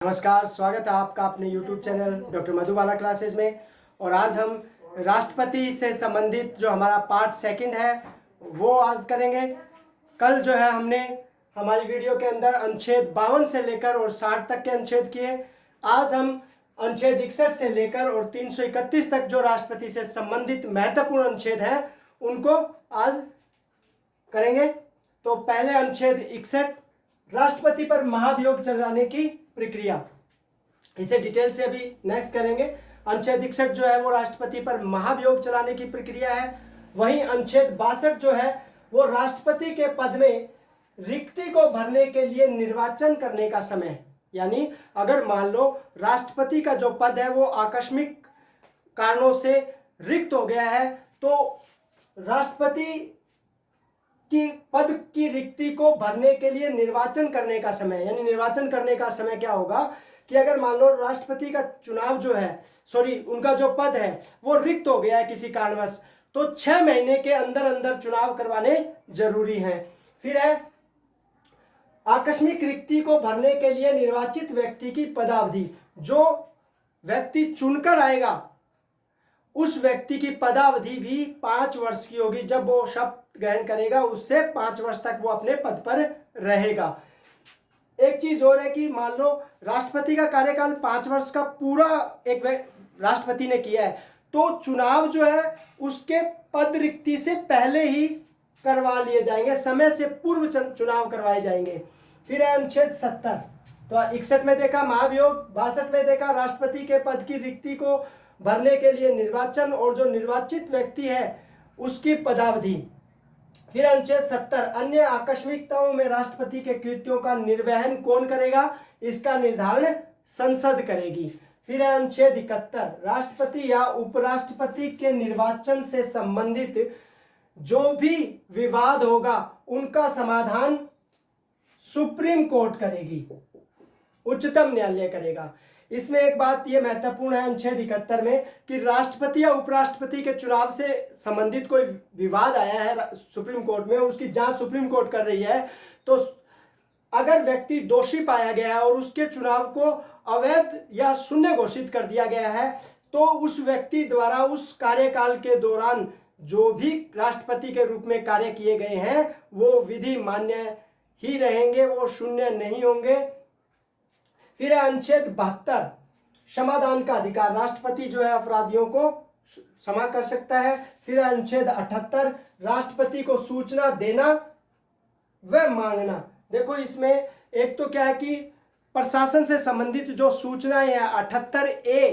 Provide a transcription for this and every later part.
नमस्कार, स्वागत है आपका अपने YouTube channel doctor Madhubala classes में। और आज हम राष्ट्रपति से संबंधित जो हमारा पार्ट सेकंड है वो आज करेंगे। कल जो है हमने हमारी वीडियो के अंदर अनुच्छेद 52 से लेकर और 60 तक के अनुच्छेद किए। आज हम अनुच्छेद 61 से लेकर और 331 तक जो राष्ट्रपति से संबंधित महत्वपूर्ण अनुच्छेद हैं उनको आज करेंगे। तो पहले अनुच्छेद 61, राष्ट्रपति पर महाभियोग चलाने की प्रक्रिया, इसे डिटेल से अभी नेक्स्ट करेंगे। अनुच्छेद 61 जो है वो राष्ट्रपति पर महाभियोग चलाने की प्रक्रिया है। वहीं अनुच्छेद 62 जो है वो राष्ट्रपति के पद में रिक्ति को भरने के लिए निर्वाचन करने का समय, यानी अगर मान लो राष्ट्रपति का जो पद है वो आकस्मिक कारणों से रिक्त हो गया है तो राष्ट्रपति कि पद की रिक्ति को भरने के लिए निर्वाचन करने का समय, यानी निर्वाचन करने का समय क्या होगा कि अगर मान लो राष्ट्रपति का चुनाव जो है उनका जो पद है वो रिक्त हो गया है किसी कारणवश, तो 6 महीने के अंदर अंदर चुनाव करवाने जरूरी हैं। फिर है आकस्मिक रिक्ति को भरने के लिए निर्वाचित व्यक्ति की पदावधि, जो व्यक्ति चुनकर आएगा उस व्यक्ति की पदावधि भी 5 वर्ष की होगी। जब वो शपथ ग्रहण करेगा उससे 5 वर्ष तक वो अपने पद पर रहेगा। एक चीज और है कि मान लो राष्ट्रपति का कार्यकाल 5 वर्ष का पूरा एक राष्ट्रपति ने किया है तो चुनाव जो है उसके पद रिक्ति से पहले ही करवा लिए जाएंगे, समय से पूर्व चुनाव करवाए जाएंगे। फिर है अनुच्छेद 70, तो 61 में देखा महाभियोग, 62 में देखा राष्ट्रपति के पद की रिक्ति को भरने के लिए निर्वाचन और जो निर्वाचित व्यक्ति है उसकी पदावधि। फिर अनुच्छेद 70, अन्य आकस्मिकताओं में राष्ट्रपति के कृत्यों का निर्वहन कौन करेगा, इसका निर्धारण संसद करेगी। फिर अनुच्छेद 71, राष्ट्रपति या उपराष्ट्रपति के निर्वाचन से संबंधित जो भी विवाद होगा उनका समाधान सुप्रीम कोर्ट करेगी, उच्चतम न्यायालय करेगा। इसमें एक बात ये महत्वपूर्ण है अनुच्छेद 71 में कि राष्ट्रपति या उपराष्ट्रपति के चुनाव से संबंधित कोई विवाद आया है सुप्रीम कोर्ट में, उसकी जांच सुप्रीम कोर्ट कर रही है, तो अगर व्यक्ति दोषी पाया गया है और उसके चुनाव को अवैध या शून्य घोषित कर दिया गया है तो उस व्यक्ति द्वारा उस कार्यकाल के दौरान जो भी राष्ट्रपति के रूप में कार्य किए गए हैं वो विधि मान्य ही रहेंगे, वो शून्य नहीं होंगे। फिर अनुच्छेद 72, क्षमादान का अधिकार, राष्ट्रपति जो है अपराधियों को क्षमा कर सकता है। फिर अनुच्छेद 78, राष्ट्रपति को सूचना देना व मांगना। देखो इसमें एक तो क्या है कि प्रशासन से संबंधित जो सूचनाएं है 78A,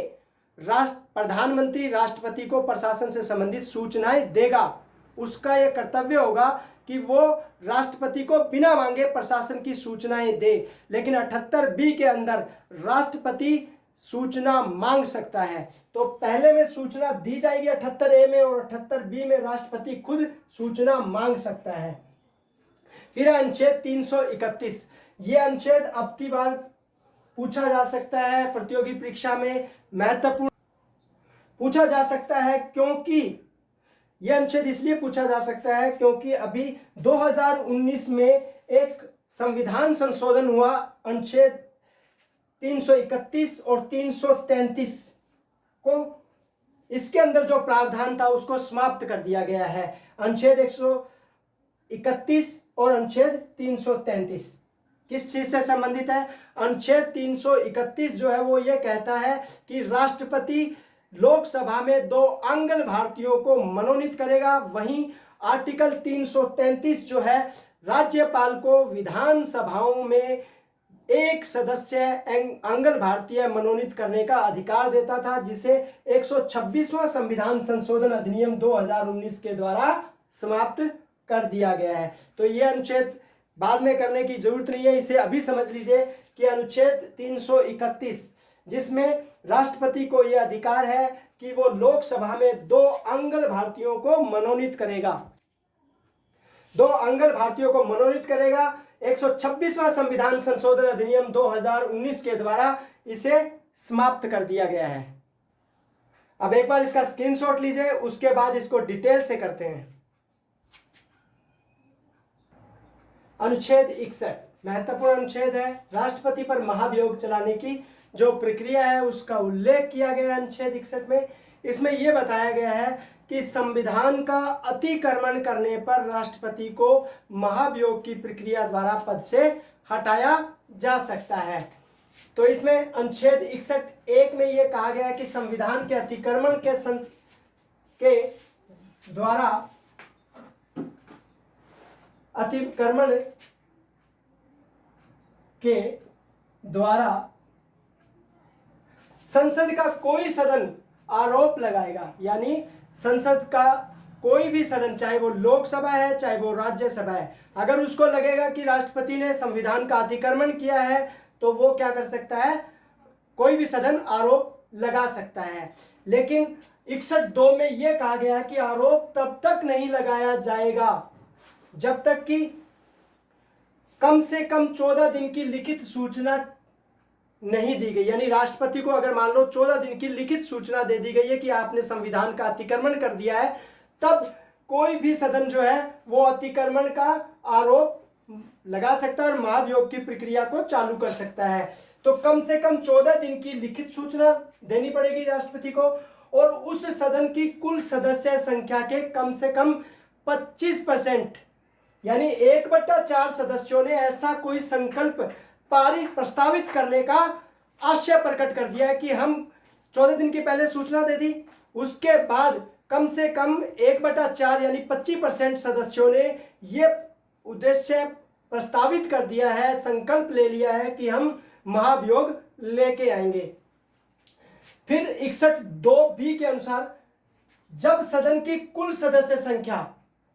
प्रधानमंत्री राष्ट्रपति को प्रशासन से संबंधित सूचनाएं देगा, उसका यह कर्तव्य होगा कि वो राष्ट्रपति को बिना मांगे प्रशासन की सूचनाएं दे। लेकिन 78B के अंदर राष्ट्रपति सूचना मांग सकता है, तो पहले में सूचना दी जाएगी 78A में और 78B में राष्ट्रपति खुद सूचना मांग सकता है। फिर अनुच्छेद 331, ये अनुच्छेद अब की बार पूछा जा सकता है प्रतियोगी परीक्षा में, महत्वपूर्ण पूछा जा सकता है क्योंकि यह अनुच्छेद इसलिए पूछा जा सकता है क्योंकि अभी 2019 में एक संविधान संशोधन हुआ, अनुच्छेद 331 और 333 को, इसके अंदर जो प्रावधान था उसको समाप्त कर दिया गया है। अनुच्छेद 131 और अनुच्छेद 333 किस चीज से संबंधित है? अनुच्छेद 331 जो है वो ये कहता है कि राष्ट्रपति लोकसभा में 2 आंग्ल भारतीयों को मनोनीत करेगा। वहीं आर्टिकल 333 जो है राज्यपाल को विधानसभाओं में 1 सदस्य आंग्ल भारतीय मनोनीत करने का अधिकार देता था, जिसे 126वां संविधान संशोधन अधिनियम 2019 के द्वारा समाप्त कर दिया गया है। तो यह अनुच्छेद बाद में करने की जरूरत नहीं है, इसे अभी समझ लीजिए कि अनुच्छेद 331 जिसमें राष्ट्रपति को यह अधिकार है कि वो लोकसभा में 2 आंग्ल भारतीयों को मनोनीत करेगा, 2 आंग्ल भारतीयों को मनोनीत करेगा। 126वां संविधान संशोधन अधिनियम 2019 के द्वारा इसे समाप्त कर दिया गया है। अब एक बार इसका स्क्रीनशॉट लीजिए, उसके बाद इसको डिटेल से करते हैं। अनुच्छेद 61, महत्वपूर्ण अनुच्छेद है। राष्ट्रपति पर महाभियोग चलाने की जो प्रक्रिया है उसका उल्लेख किया गया है अनुच्छेद 61 में। इसमें यह बताया गया है कि संविधान का अतिक्रमण करने पर राष्ट्रपति को महाभियोग की प्रक्रिया द्वारा पद से हटाया जा सकता है। तो इसमें अनुच्छेद 61(1) में यह कहा गया है कि संविधान के अतिक्रमण के द्वारा संसद का कोई सदन आरोप लगाएगा, यानी संसद का कोई भी सदन, चाहे वो लोकसभा है चाहे वो राज्यसभा है, अगर उसको लगेगा कि राष्ट्रपति ने संविधान का अतिक्रमण किया है तो वो क्या कर सकता है, कोई भी सदन आरोप लगा सकता है। लेकिन 61(2) में यह कहा गया है कि आरोप तब तक नहीं लगाया जाएगा जब तक कि कम से कम 14 दिन की लिखित सूचना नहीं दी गई। यानी राष्ट्रपति को अगर मान लो 14 दिन की लिखित सूचना दे दी गई है कि आपने संविधान का अतिक्रमण कर दिया है, तब कोई भी सदन जो है वो अतिक्रमण का आरोप लगा सकता है और महाभियोग की प्रक्रिया को चालू कर सकता है। तो कम से कम 14 दिन की लिखित सूचना देनी पड़ेगी राष्ट्रपति को, और उस सदन की कुल सदस्य संख्या के कम से कम 25%, यानी 1/4 सदस्यों ने ऐसा कोई संकल्प प्रस्तावित करने का आशय प्रकट कर दिया है कि हम 14 दिन की पहले सूचना दे दी, उसके बाद कम से कम 1/4 यानी 25% सदस्यों ने यह उद्देश्य प्रस्तावित कर दिया है, संकल्प ले लिया है कि हम महाभियोग लेके आएंगे। फिर 61(2)(b) के अनुसार जब सदन की कुल सदस्य संख्या,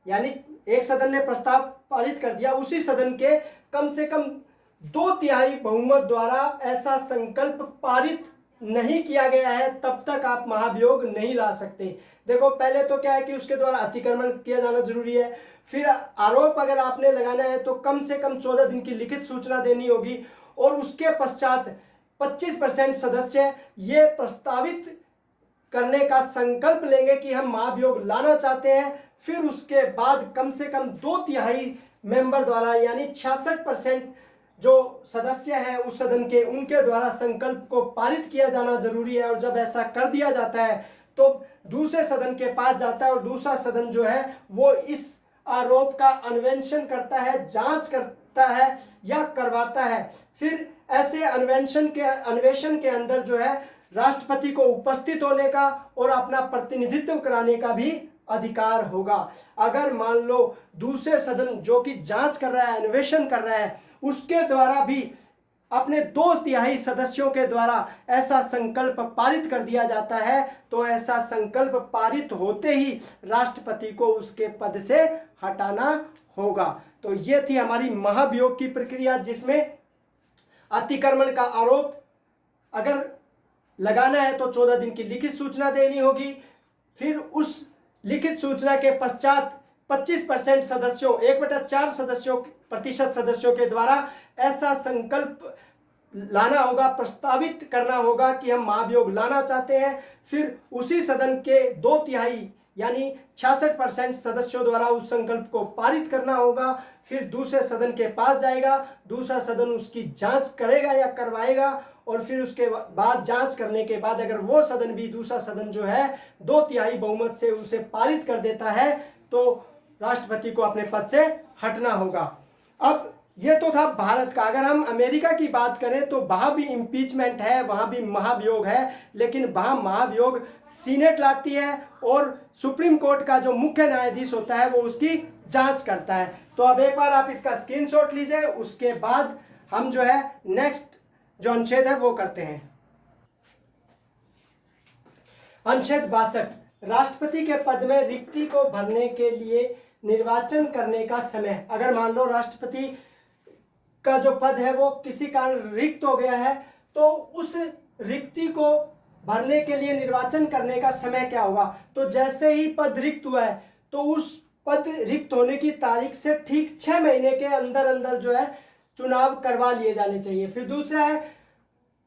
यानी एक सदन ने प्रस्ताव पारित कर दिया, उसी सदन के कम से कम 2/3 बहुमत द्वारा ऐसा संकल्प पारित नहीं किया गया है, तब तक आप महाभियोग नहीं ला सकते। देखो पहले तो क्या है कि उसके द्वारा अतिक्रमण किया जाना जरूरी है, फिर आरोप अगर आपने लगाना है तो कम से कम 14 दिन की लिखित सूचना देनी होगी, और उसके पश्चात 25% सदस्य ये प्रस्तावित करने का संकल्प लेंगे कि हम महाभियोग लाना चाहते हैं। फिर उसके बाद कम से कम 2/3 मेंबर द्वारा, यानी 66% जो सदस्य हैं उस सदन के, उनके द्वारा संकल्प को पारित किया जाना जरूरी है। और जब ऐसा कर दिया जाता है तो दूसरे सदन के पास जाता है, और दूसरा सदन जो है वो इस आरोप का अन्वेषण करता है, जांच करता है या करवाता है। फिर ऐसे अन्वेषण के अंदर जो है राष्ट्रपति को उपस्थित होने का और अपना प्रतिनिधित्व कराने का भी अधिकार होगा। अगर मान लो दूसरे सदन जो कि जांच कर रहा है, अन्वेषण कर रहा है, उसके द्वारा भी अपने 2/3 सदस्यों के द्वारा ऐसा संकल्प पारित कर दिया जाता है, तो ऐसा संकल्प पारित होते ही राष्ट्रपति को उसके पद से हटाना होगा। तो ये थी हमारी महाभियोग की प्रक्रिया, जिसमें अतिक्रमण का आरोप अगर लगाना है तो 14 दिन की लिखित सूचना देनी होगी। फिर उस लिखित सूचना के पश्चात 25% सदस्यों, 1/4 प्रतिशत सदस्यों के द्वारा ऐसा संकल्प लाना होगा, प्रस्तावित करना होगा कि हम महाभियोग लाना चाहते हैं। फिर उसी सदन के 2/3 यानी 66% सदस्यों द्वारा उस संकल्प को पारित करना होगा। फिर दूसरे सदन के पास जाएगा, दूसरा सदन उसकी जांच करेगा या करवाएगा, और फिर उसके बाद जांच करने के बाद अगर वो सदन भी, दूसरा सदन जो है 2/3 बहुमत से उसे पारित कर देता है, तो राष्ट्रपति को अपने पद से हटना होगा। अब ये तो था भारत का। अगर हम अमेरिका की बात करें तो वहाँ भी इम्पीचमेंट है, वहाँ भी महाभियोग है, लेकिन वहाँ महाभियोग सीनेट लाती है और सुप्रीम कोर्ट का जो मुख्य न्यायाधीश होता है वो उसकी जांच करता है। तो अब एक बार आप इसका स्क्रीनशॉट लीजिए, उसके बाद हम जो है नेक्स्ट जो अनुच्छेद है वो करते हैं। अनुच्छेद 62, राष्ट्रपति के पद में रिक्ति को भरने के लिए निर्वाचन करने का समय। अगर मान लो राष्ट्रपति का जो पद है वो किसी कारण रिक्त हो गया है, तो उस रिक्ति को भरने के लिए निर्वाचन करने का समय क्या होगा। तो जैसे ही पद रिक्त हुआ है तो उस पद रिक्त होने की तारीख से ठीक 6 महीने के अंदर अंदर जो है चुनाव करवा लिए जाने चाहिए। फिर दूसरा है,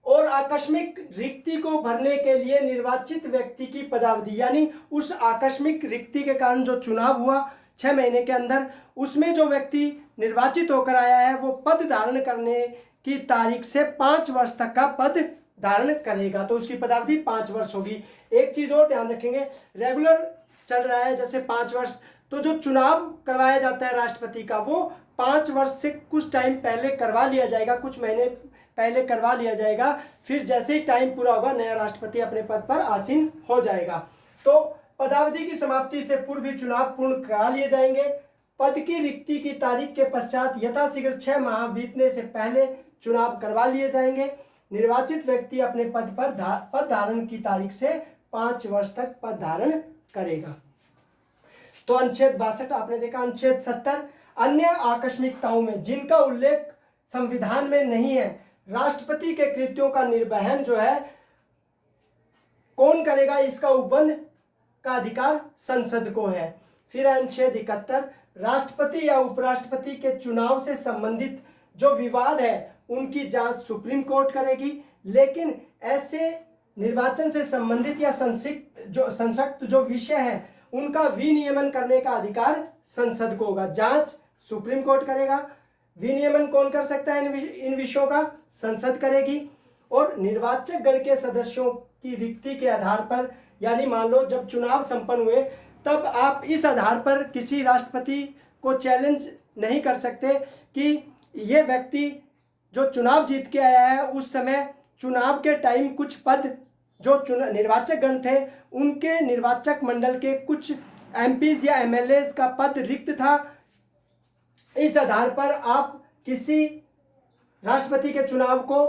और आकस्मिक रिक्ति को भरने के लिए निर्वाचित व्यक्ति की पदावधि, यानी उस आकस्मिक रिक्ति के कारण जो चुनाव हुआ 6 महीने के अंदर, उसमें जो व्यक्ति निर्वाचित होकर आया है वो पद धारण करने की तारीख से 5 वर्ष तक का पद धारण करेगा, तो उसकी पदावधि 5 वर्ष होगी। एक चीज और ध्यान रखेंगे, रेगुलर चल रहा है जैसे 5 वर्ष, तो जो चुनाव करवाया जाता है राष्ट्रपति का वो 5 वर्ष से कुछ टाइम पहले करवा लिया जाएगा, कुछ महीने पहले करवा लिया जाएगा। फिर जैसे ही टाइम पूरा होगा नया राष्ट्रपति अपने पद पर आसीन हो जाएगा। तो पदावधि की समाप्ति से पूर्व ही चुनाव पूर्ण करा लिए जाएंगे। पद की रिक्ति की तारीख के पश्चात यथाशीघ्र 6 माह बीतने से पहले चुनाव करवा लिए जाएंगे। निर्वाचित व्यक्ति अपने पद पर पद धारण की तारीख से 5 वर्ष तक पद धारण करेगा। तो अनुच्छेद 62 आपने देखा। अनुच्छेद 70 अन्य आकस्मिकताओं में जिनका उल्लेख संविधान में नहीं है, राष्ट्रपति के कृत्यों का निर्वहन जो है कौन करेगा, इसका उपबंध का अधिकार संसद को है। फिर अनुच्छेद 71 राष्ट्रपति या उपराष्ट्रपति के चुनाव से संबंधित जो विवाद है उनकी जांच सुप्रीम कोर्ट करेगी, लेकिन ऐसे निर्वाचन से संबंधित या संसक्त जो विषय है उनका विनियमन करने का अधिकार संसद को होगा। जांच सुप्रीम कोर्ट करेगा, विनियमन कौन कर सकता है इन विषयों का, संसद करेगी। और निर्वाचक गण के सदस्यों की रिक्ति के आधार पर, यानी मान लो जब चुनाव संपन्न हुए तब आप इस आधार पर किसी राष्ट्रपति को चैलेंज नहीं कर सकते कि ये व्यक्ति जो चुनाव जीत के आया है उस समय चुनाव के टाइम कुछ पद जो निर्वाचक गण थे उनके निर्वाचक मंडल के कुछ एमपीज या एमएलएज का पद रिक्त था। इस आधार पर आप किसी राष्ट्रपति के चुनाव को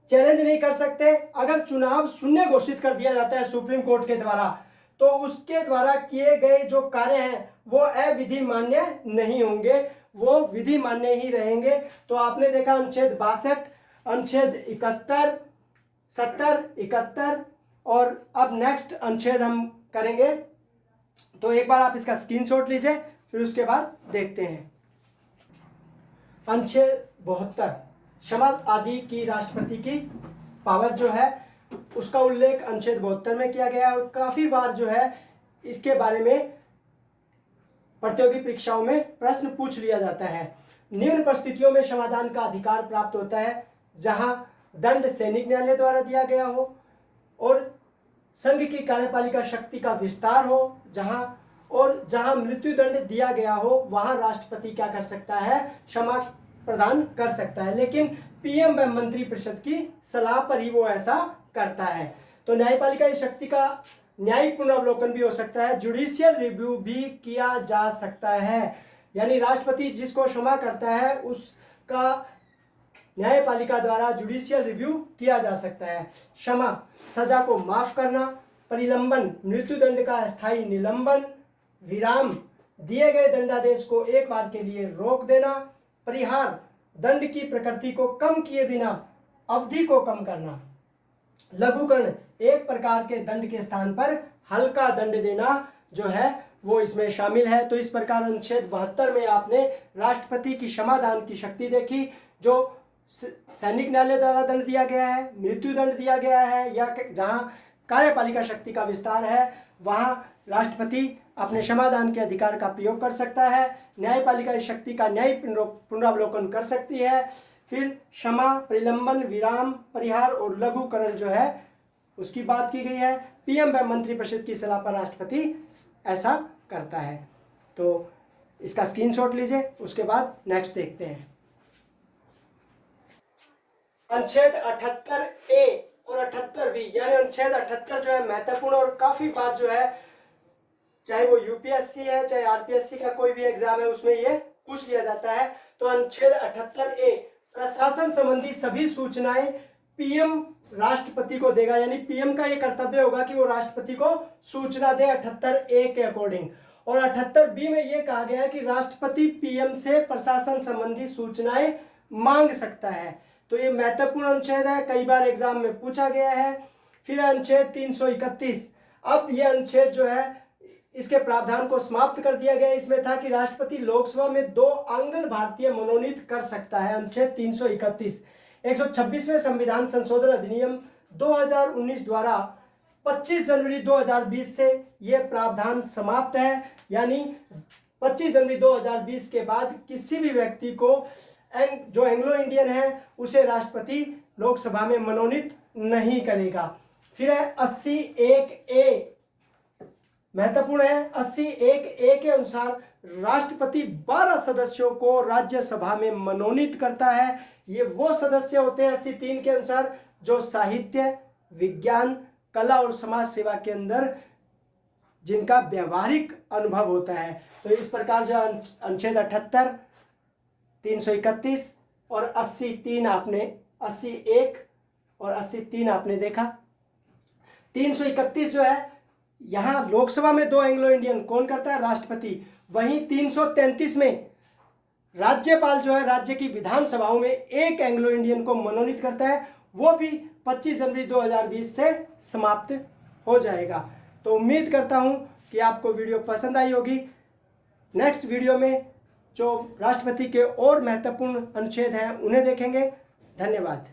चैलेंज नहीं कर सकते। अगर चुनाव शून्य घोषित कर दिया जाता है सुप्रीम कोर्ट के द्वारा तो उसके द्वारा किए गए जो कार्य हैं वो अविधि मान्य नहीं होंगे, वो विधि मान्य ही रहेंगे। तो आपने देखा अनुच्छेद 62, अनुच्छेद 71, 70, 71 और अब नेक्स्ट अनुच्छेद हम करेंगे। तो एक बार आप इसका स्क्रीनशॉट लीजिए, फिर उसके बाद देखते हैं। अनुच्छेद 72 क्षमा आदि की राष्ट्रपति की पावर जो है उसका उल्लेख अनुच्छेद 72 में किया गया है और काफी बार जो है इसके बारे में प्रतियोगी परीक्षाओं में प्रश्न पूछ लिया जाता है। निम्न परिस्थितियों में समाधान का अधिकार प्राप्त होता है जहां दंड सैनिक न्यायालय द्वारा दिया गया हो और संघ की कार्यपालिका शक्ति का विस्तार हो, जहां मृत्यु दंड दिया गया हो वहां राष्ट्रपति क्या कर सकता है, क्षमा प्रदान कर सकता है, लेकिन पीएम व मंत्रिपरिषद की सलाह पर ही वो ऐसा करता है। तो न्यायपालिका की शक्ति का न्यायिक पुनरावलोकन भी हो सकता है, जुडिशियल रिव्यू भी किया जा सकता है, यानी राष्ट्रपति जिसको क्षमा करता है उसका न्यायपालिका द्वारा जुडिशियल रिव्यू किया जा सकता है। क्षमा सजा को माफ करना, परिलंबन मृत्युदंड का अस्थायी निलंबन, विराम दिए गए दंडादेश को एक बार के लिए रोक देना, परिहार दंड की प्रकृति को कम किए बिना अवधि को कम करना, लघुकरण एक प्रकार के दंड के स्थान पर हल्का दंड देना जो है वो इसमें शामिल है। तो इस प्रकार अनुच्छेद 72 में आपने राष्ट्रपति की क्षमादान की शक्ति देखी, जो सैनिक न्यायालय द्वारा दंड दिया गया है, मृत्यु दंड दिया गया है, या जहां कार्यपालिका शक्ति का विस्तार है वहां राष्ट्रपति अपने क्षमादान के अधिकार का प्रयोग कर सकता है, न्यायपालिका शक्ति का न्यायिक पुनरावलोकन कर सकती है। फिर क्षमा, परिलंबन, विराम, परिहार और लघुकरण जो है उसकी बात की गई है। पीएम व मंत्रिपरिषद की सलाह पर राष्ट्रपति ऐसा करता है। तो इसका स्क्रीनशॉट लीजिए, उसके बाद नेक्स्ट देखते हैं। अनुच्छेद 78A और 78B, यानी अनुच्छेद 78 जो है महत्वपूर्ण और काफी बार जो है चाहे वो यूपीएससी है चाहे आरपीएससी का कोई भी एग्जाम है उसमें ये पूछ लिया जाता है। तो अनुच्छेद 78A प्रशासन संबंधी सभी सूचनाएं पीएम राष्ट्रपति को देगा, यानी पीएम का ये कर्तव्य होगा कि वो राष्ट्रपति को सूचना दे 78A के अकॉर्डिंग। और 78B में ये कहा गया है कि राष्ट्रपति पीएम से प्रशासन संबंधी सूचनाएं मांग सकता है। तो ये महत्वपूर्ण अनुच्छेद है, कई बार एग्जाम में पूछा गया है। फिर अनुच्छेद 331, अब ये अनुच्छेद जो है इसके प्रावधान को समाप्त कर दिया गया। इसमें था कि राष्ट्रपति लोकसभा में 2 आंग्ल भारतीय मनोनीत कर सकता है। अनुच्छेद 331 126वें संविधान संशोधन अधिनियम 2019 द्वारा 25 जनवरी 2020 से यह प्रावधान समाप्त है, यानी 25 जनवरी 2020 के बाद किसी भी व्यक्ति को जो एंग्लो इंडियन है उसे राष्ट्रपति लोकसभा में मनोनीत नहीं करेगा। फिर है 80(1)(a), महत्वपूर्ण है। 80(1)(a) के अनुसार राष्ट्रपति 12 सदस्यों को राज्यसभा में मनोनीत करता है। ये वो सदस्य होते हैं 83 के अनुसार जो साहित्य, विज्ञान, कला और समाज सेवा के अंदर जिनका व्यवहारिक अनुभव होता है। तो इस प्रकार जो अनुच्छेद 78, 331 और 83 आपने 81 और 83 आपने देखा। 331 जो है यहाँ लोकसभा में 2 एंग्लो इंडियन कौन करता है? राष्ट्रपति। वहीं 333 में राज्यपाल जो है राज्य की विधानसभाओं में 1 एंग्लो इंडियन को मनोनीत करता है, वो भी 25 जनवरी 2020 से समाप्त हो जाएगा। तो उम्मीद करता हूं कि आपको वीडियो पसंद आई होगी। नेक्स्ट वीडियो में जो राष्ट्रपति के और महत्वपूर्ण अनुच्छेद हैं उन्हें देखेंगे। धन्यवाद।